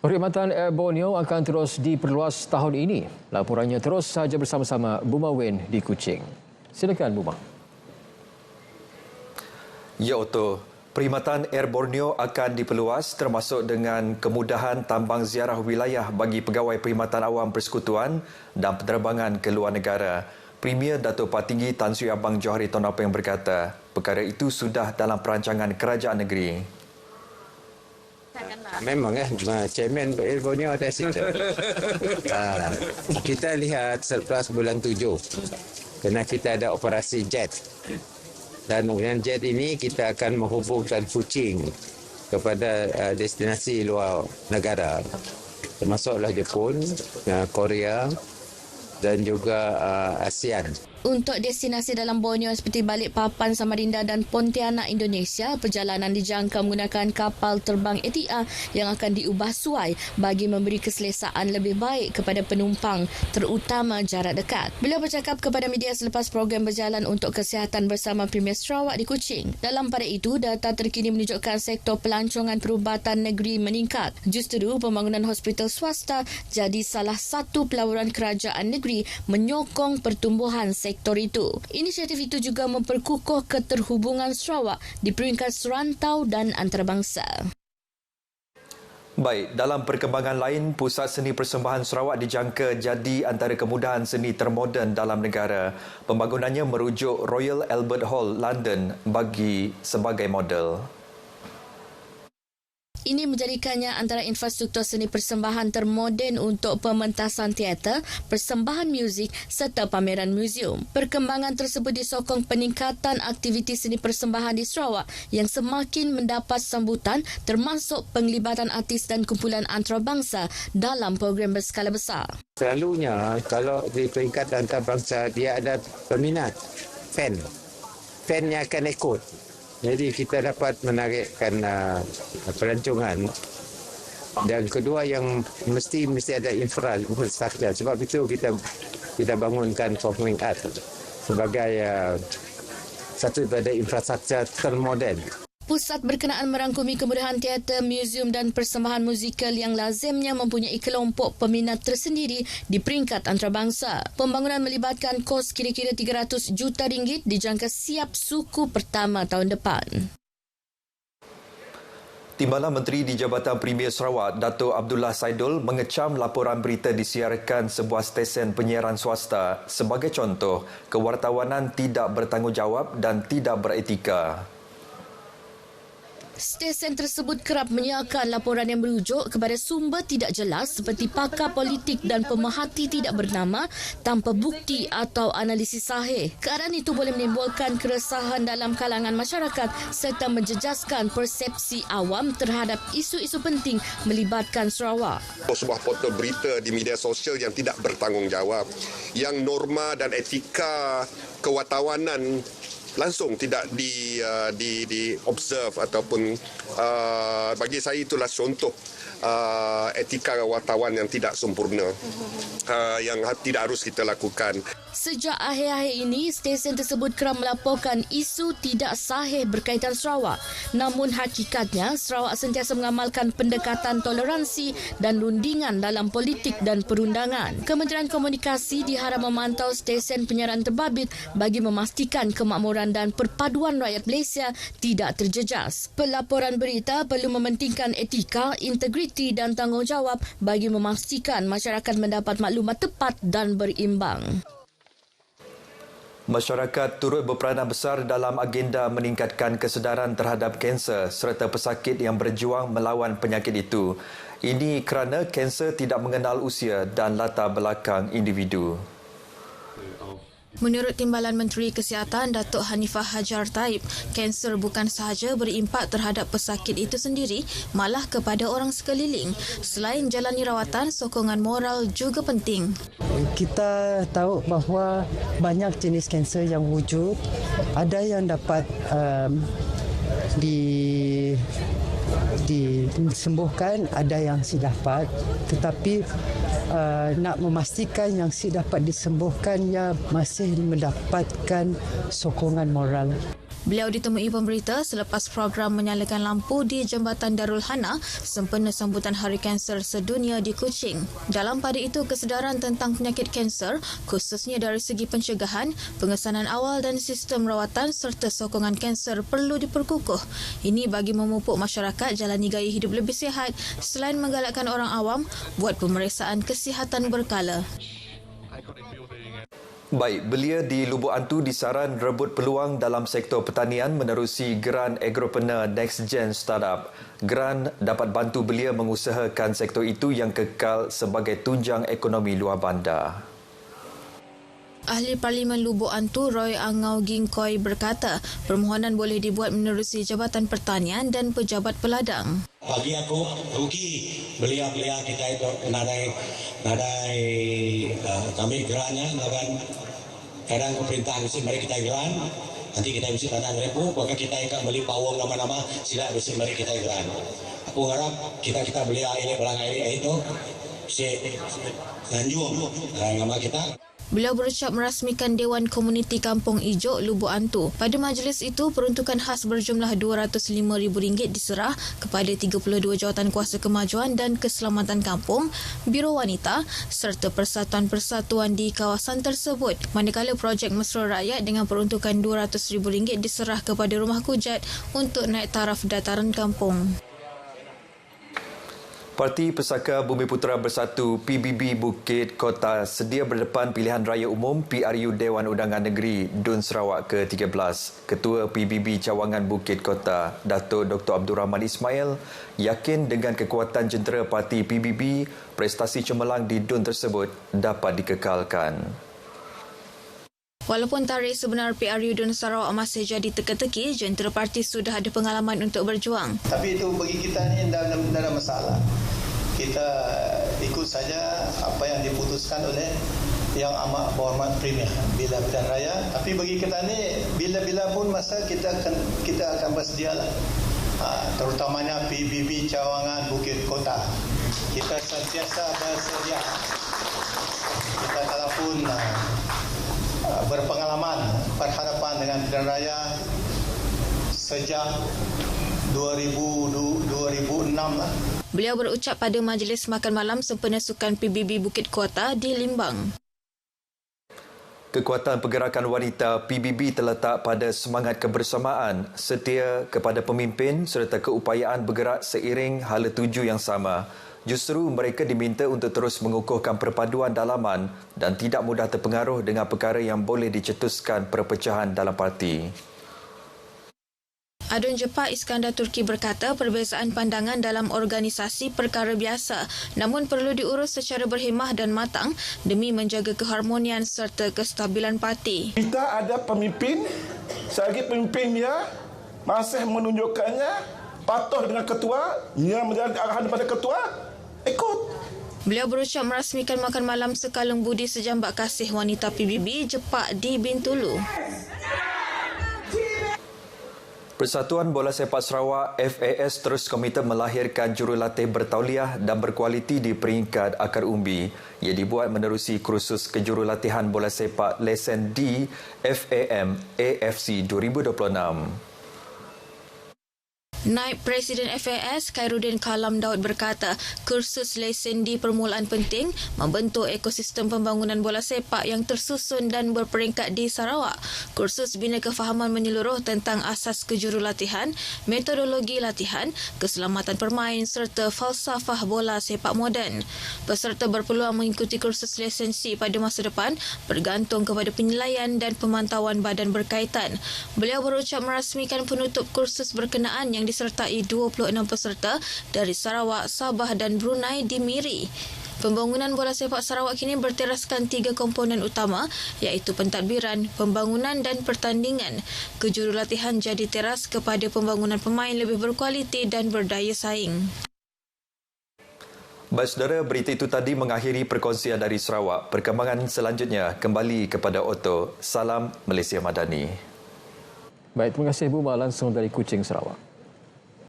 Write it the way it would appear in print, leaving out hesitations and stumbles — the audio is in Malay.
Perkhidmatan Air Borneo akan terus diperluas tahun ini. Laporannya terus saja bersama-sama Buma Wen di Kuching. Silakan Buma. Ya Otto, perkhidmatan Air Borneo akan diperluas termasuk dengan kemudahan tambang ziarah wilayah bagi pegawai perkhidmatan awam persekutuan dan penerbangan ke luar negara. Premier Datuk Patinggi Tan Sri Abang Johari Tonapeng berkata, perkara itu sudah dalam perancangan kerajaan negeri. Memang Chairman Air Borneo ada situ. Kita lihat selepas bulan 7 kerana kita ada operasi jet. Dan dengan jet ini kita akan menghubungkan Kuching kepada destinasi luar negara. Termasuklah Jepun, Korea dan juga ASEAN. Untuk destinasi dalam Borneo seperti Balikpapan, Samarinda dan Pontianak, Indonesia, perjalanan dijangka menggunakan kapal terbang Etihad yang akan diubah suai bagi memberi keselesaan lebih baik kepada penumpang, terutama jarak dekat. Beliau bercakap kepada media selepas program berjalan untuk kesihatan bersama Premier Sarawak di Kuching. Dalam pada itu, data terkini menunjukkan sektor pelancongan perubatan negeri meningkat. Justeru, pembangunan hospital swasta jadi salah satu pelaburan kerajaan negeri menyokong pertumbuhan sektor itu. Inisiatif itu juga memperkukuh keterhubungan Sarawak di peringkat serantau dan antarabangsa. Baik, dalam perkembangan lain, Pusat Seni Persembahan Sarawak dijangka jadi antara kemudahan seni termoden dalam negara. Pembangunannya merujuk Royal Albert Hall, London sebagai model. Ini menjadikannya antara infrastruktur seni persembahan termoden untuk pementasan teater, persembahan muzik serta pameran muzium. Perkembangan tersebut disokong peningkatan aktiviti seni persembahan di Sarawak yang semakin mendapat sambutan termasuk penglibatan artis dan kumpulan antarabangsa dalam program berskala besar. Selalunya kalau di peringkat antarabangsa dia ada peminat, fan yang akan ikut. Jadi kita dapat menarikkan pelancongan. Dan kedua yang mesti ada infrastruktur. Sebab itu kita bangunkan performing art sebagai satu daripada infrastruktur termoden. Pusat berkenaan merangkumi kemudahan teater, muzium dan persembahan musikal yang lazimnya mempunyai kelompok peminat tersendiri di peringkat antarabangsa. Pembangunan melibatkan kos kira-kira RM300 juta dijangka siap suku pertama tahun depan. Timbalan Menteri di Jabatan Premier Sarawak, Datuk Abdullah Saidul mengecam laporan berita disiarkan sebuah stesen penyiaran swasta. Sebagai contoh, kewartawanan tidak bertanggungjawab dan tidak beretika. Stesen tersebut kerap menyiarkan laporan yang merujuk kepada sumber tidak jelas seperti pakar politik dan pemerhati tidak bernama tanpa bukti atau analisis sahih. Keadaan itu boleh menimbulkan keresahan dalam kalangan masyarakat serta menjejaskan persepsi awam terhadap isu-isu penting melibatkan Sarawak. Sebuah portal berita di media sosial yang tidak bertanggungjawab, yang norma dan etika kewartawanan langsung tidak di observe ataupun bagi saya itulah contoh etika wartawan yang tidak sempurna yang tidak harus kita lakukan. Sejak akhir-akhir ini, stesen tersebut kerap melaporkan isu tidak sahih berkaitan Sarawak. Namun hakikatnya, Sarawak sentiasa mengamalkan pendekatan toleransi dan rundingan dalam politik dan perundangan. Kementerian Komunikasi diharap memantau stesen penyiaran terbabit bagi memastikan kemakmuran dan perpaduan rakyat Malaysia tidak terjejas. Pelaporan berita perlu mementingkan etika, integriti dan tanggungjawab bagi memastikan masyarakat mendapat maklumat tepat dan berimbang. Masyarakat turut berperanan besar dalam agenda meningkatkan kesedaran terhadap kanser serta pesakit yang berjuang melawan penyakit itu. Ini kerana kanser tidak mengenal usia dan latar belakang individu. Menurut Timbalan Menteri Kesihatan Datuk Hanifah Hajar Taib, kanser bukan sahaja berimpak terhadap pesakit itu sendiri, malah kepada orang sekeliling. Selain jalani rawatan, sokongan moral juga penting. Kita tahu bahawa banyak jenis kanser yang wujud. Ada yang dapat disembuhkan, ada yang si dapat, tetapi nak memastikan yang si dapat disembuhkannya masih mendapatkan sokongan moral. Beliau ditemui pemberita selepas program menyalakan lampu di Jambatan Darul Hana sempena sambutan Hari Kanser Sedunia di Kuching. Dalam pada itu, kesedaran tentang penyakit kanser, khususnya dari segi pencegahan, pengesanan awal dan sistem rawatan serta sokongan kanser perlu diperkukuh. Ini bagi memupuk masyarakat jalani gaya hidup lebih sihat selain menggalakkan orang awam buat pemeriksaan kesihatan berkala. Baik, belia di Lubuk Antu disaran rebut peluang dalam sektor pertanian menerusi Geran Agropreneur Next Gen Startup. Geran dapat bantu belia mengusahakan sektor itu yang kekal sebagai tunjang ekonomi luar bandar. Ahli Parlimen Lubuk Antu Roy Angau Gingkoi berkata, permohonan boleh dibuat menerusi Jabatan Pertanian dan Pejabat Peladang. Bagi aku, rugi belia-belia kita itu nadai kami gerannya, dan kadang pemerintah mesti mari kita geran, nanti kita mesti tanah repu, maka kita akan beli pawang nama-nama, sila mesti mari kita geran. Aku harap kita belia ini belang ini itu si Nanjung nama kita. Beliau berucap merasmikan Dewan Komuniti Kampung Ijuk Lubuk Antu. Pada majlis itu, peruntukan khas berjumlah RM205,000 diserah kepada 32 jawatan kuasa kemajuan dan keselamatan kampung, Biro Wanita serta persatuan-persatuan di kawasan tersebut. Manakala projek Mesra Rakyat dengan peruntukan RM200,000 diserah kepada Rumah Kujat untuk naik taraf dataran kampung. Parti Pesaka Bumiputera Bersatu PBB Bukit Kota sedia berdepan pilihan raya umum PRU Dewan Undangan Negeri Dun Sarawak ke-13. Ketua PBB Cawangan Bukit Kota, Datuk Dr. Abdul Rahman Ismail, yakin dengan kekuatan jentera parti PBB, prestasi cemerlang di Dun tersebut dapat dikekalkan. Walaupun tarikh sebenar PRU Dun Sarawak masih jadi teka-teki, jentera parti sudah ada pengalaman untuk berjuang. Tapi itu bagi kita ni tidak ada masalah. Kita ikut saja apa yang diputuskan oleh Yang Amat Berhormat Premier bila pilihan raya. Tapi bagi kita ni bila-bila pun masa kita akan bersedialah. Terutamanya PBB Cawangan Bukit Kota. Kita sentiasa bersedia. Kita kalaupun berpengalaman berhadapan dengan pilihan raya sejak 2006 lah. Beliau berucap pada majlis makan malam sempena Sukan PBB Bukit Kota di Limbang. Kekuatan pergerakan wanita PBB terletak pada semangat kebersamaan, setia kepada pemimpin serta keupayaan bergerak seiring hala tuju yang sama. Justru mereka diminta untuk terus mengukuhkan perpaduan dalaman dan tidak mudah terpengaruh dengan perkara yang boleh dicetuskan perpecahan dalam parti. Adun Jepak Iskandar Turki berkata perbezaan pandangan dalam organisasi perkara biasa, namun perlu diurus secara berhemah dan matang demi menjaga keharmonian serta kestabilan parti. Kita ada pemimpin, selagi pemimpinnya masih menunjukkannya patuh dengan ketua, yang menjadi arahan daripada ketua, ikut. Beliau berucap merasmikan makan malam sekalung budi sejambak kasih wanita PBB Jepak di Bintulu. Persatuan Bola Sepak Sarawak FAS terus komited melahirkan jurulatih bertauliah dan berkualiti di peringkat akar umbi. Ia dibuat menerusi kursus kejurulatihan bola sepak lesen D FAM AFC 2026. Naib Presiden FAS Khairuddin Kalam Daud berkata, kursus lesen di permulaan penting membentuk ekosistem pembangunan bola sepak yang tersusun dan berperingkat di Sarawak. Kursus bina kefahaman menyeluruh tentang asas kejurulatihan, metodologi latihan, keselamatan permain serta falsafah bola sepak moden. Peserta berpeluang mengikuti kursus lisensi pada masa depan bergantung kepada penilaian dan pemantauan badan berkaitan. Beliau berucap merasmikan penutup kursus berkenaan yang disertai 26 peserta dari Sarawak, Sabah dan Brunei di Miri. Pembangunan bola sepak Sarawak kini berteraskan 3 komponen utama iaitu pentadbiran, pembangunan dan pertandingan. Kejurulatihan jadi teras kepada pembangunan pemain lebih berkualiti dan berdaya saing. Baik saudara, berita itu tadi mengakhiri perkongsian dari Sarawak. Perkembangan selanjutnya kembali kepada Otto. Salam Malaysia Madani. Baik, terima kasih Buma langsung dari Kuching, Sarawak.